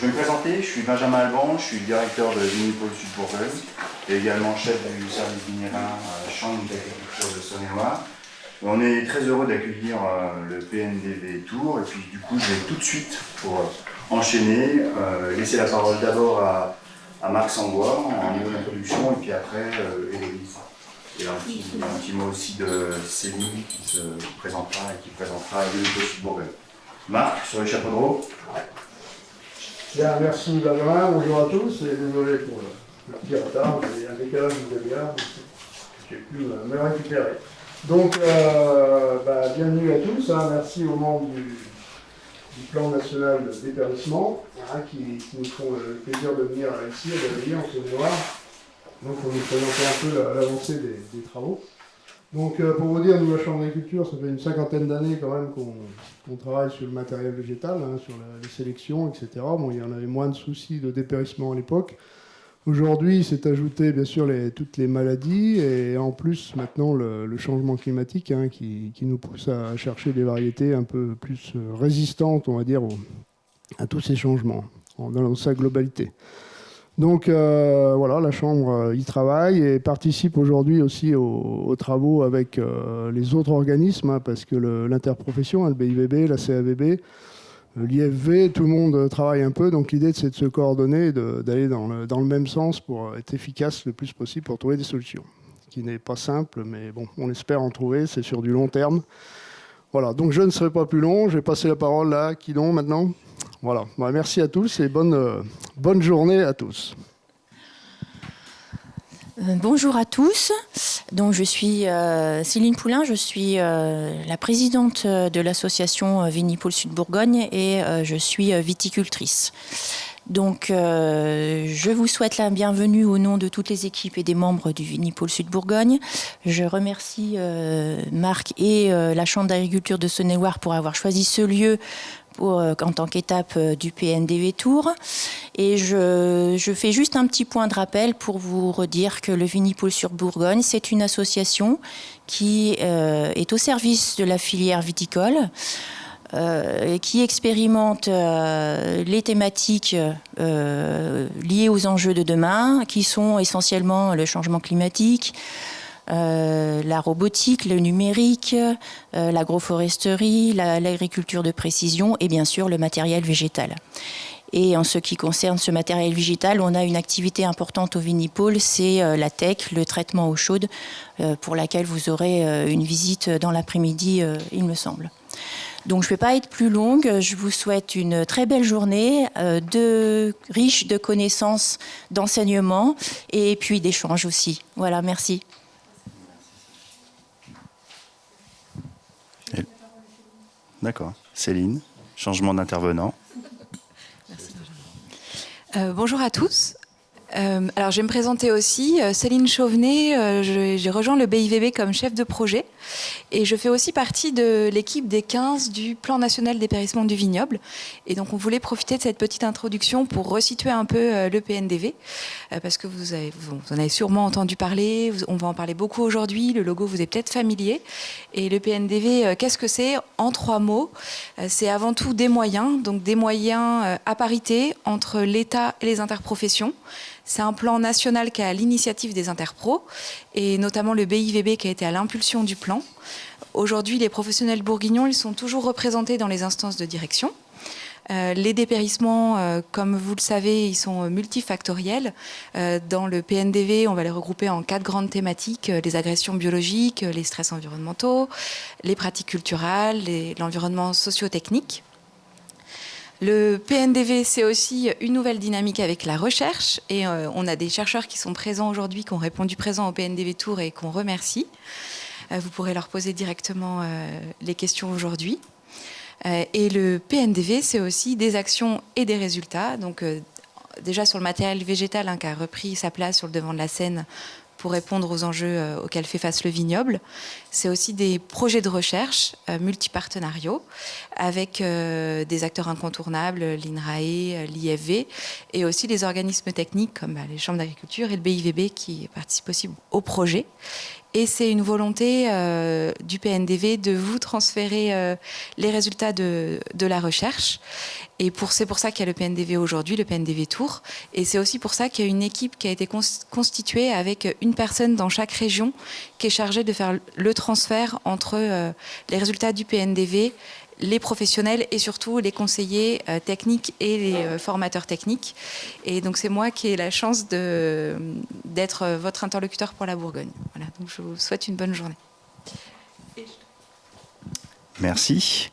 Je vais me présenter, je suis Benjamin Alban, je suis directeur de Vinipôle Sud Bourgogne et également chef du service vignerin chambre d'agriculture de Saône-et-Loire. On est très heureux d'accueillir le PNDV Tours et puis du coup je vais tout de suite pour enchaîner, laisser la parole d'abord à Marc Sangois en niveau d'introduction et puis après Héloïse. Et un petit mot aussi de Céline qui se présentera et qui présentera Vinipôle Sud Bourgogne. Marc, sur les chapeaux de roue. Bien, merci Benjamin, bonjour à tous et désolé pour le petit retard, j'ai un décalage de demi-heure, j'ai pu me récupérer. Donc, bienvenue à tous, merci aux membres du plan national de dépérissement qui nous font le plaisir de venir ici, à en Saône-et-Loire. Donc, on nous présenter un peu l'avancée des travaux. Donc, pour vous dire, nous, la Chambre d'agriculture, ça fait une cinquantaine d'années quand même qu'on travaille sur le matériel végétal, sur les sélections, etc. Bon, il y en avait moins de soucis de dépérissement à l'époque. Aujourd'hui, c'est ajouté, bien sûr, toutes les maladies et en plus, maintenant, le changement climatique qui nous pousse à chercher des variétés un peu plus résistantes, on va dire, à tous ces changements, dans sa globalité. Donc voilà, la Chambre y travaille et participe aujourd'hui aussi aux travaux avec les autres organismes, parce que l'interprofession, le BIVB, la CAVB, l'IFV, tout le monde travaille un peu. Donc l'idée, c'est de se coordonner, d'aller dans le même sens pour être efficace le plus possible pour trouver des solutions. Ce qui n'est pas simple, mais bon, on espère en trouver, c'est sur du long terme. Voilà, donc je ne serai pas plus long, je vais passer la parole à Kidon maintenant. Voilà, merci à tous et bonne journée à tous. Bonjour à tous. Donc, je suis Céline Poulain, je suis la présidente de l'association Vinipôle Sud Bourgogne et je suis viticultrice. Donc, je vous souhaite la bienvenue au nom de toutes les équipes et des membres du Vinipôle Sud Bourgogne. Je remercie Marc et la Chambre d'agriculture de Saône-et-Loire pour avoir choisi ce lieu en tant qu'étape du PNDV Tours. Et je fais juste un petit point de rappel pour vous redire que le Vinipôle Sud Bourgogne, c'est une association qui est au service de la filière viticole, qui expérimente les thématiques liées aux enjeux de demain, qui sont essentiellement le changement climatique, la robotique, le numérique, l'agroforesterie, l'agriculture de précision et bien sûr le matériel végétal. Et en ce qui concerne ce matériel végétal, on a une activité importante au Vinipôle, c'est la tech, le traitement eau chaude, pour laquelle vous aurez une visite dans l'après-midi, il me semble. Donc je ne vais pas être plus longue, je vous souhaite une très belle journée, riche de connaissances, d'enseignements et puis d'échanges aussi. Voilà, merci. D'accord. Céline, changement d'intervenant. Bonjour à tous. Alors, je vais me présenter aussi. Céline Chauvenet, j'ai rejoint le BIVB comme chef de projet et je fais aussi partie de l'équipe des 15 du plan national dépérissement du vignoble. Et donc, on voulait profiter de cette petite introduction pour resituer un peu le PNDV parce que vous en avez sûrement entendu parler. On va en parler beaucoup aujourd'hui. Le logo vous est peut-être familier. Et le PNDV, qu'est-ce que c'est? En 3 mots, c'est avant tout des moyens, donc des moyens à parité entre l'État et les interprofessions. C'est un plan national qui est à l'initiative des interpros et notamment le BIVB qui a été à l'impulsion du plan. Aujourd'hui, les professionnels bourguignons, ils sont toujours représentés dans les instances de direction. Les dépérissements, comme vous le savez, ils sont multifactoriels. Dans le PNDV, on va les regrouper en 4 grandes thématiques, les agressions biologiques, les stress environnementaux, les pratiques culturelles, l'environnement socio-technique. Le PNDV, c'est aussi une nouvelle dynamique avec la recherche et on a des chercheurs qui sont présents aujourd'hui, qui ont répondu présent au PNDV Tours et qu'on remercie. Vous pourrez leur poser directement les questions aujourd'hui. Et le PNDV, c'est aussi des actions et des résultats. Donc déjà sur le matériel végétal qui a repris sa place sur le devant de la scène pour répondre aux enjeux auxquels fait face le vignoble. C'est aussi des projets de recherche multipartenariaux avec des acteurs incontournables, l'INRAE, l'IFV, et aussi les organismes techniques comme les chambres d'agriculture et le BIVB qui participent aussi au projet. Et c'est une volonté du PNDV de vous transférer les résultats de la recherche. Et c'est pour ça qu'il y a le PNDV aujourd'hui, le PNDV Tours. Et c'est aussi pour ça qu'il y a une équipe qui a été constituée avec une personne dans chaque région qui est chargée de faire le transfert entre les résultats du PNDV, les professionnels et surtout les conseillers techniques et les formateurs techniques. Et donc c'est moi qui ai la chance d'être votre interlocuteur pour la Bourgogne. Voilà, donc je vous souhaite une bonne journée. Merci.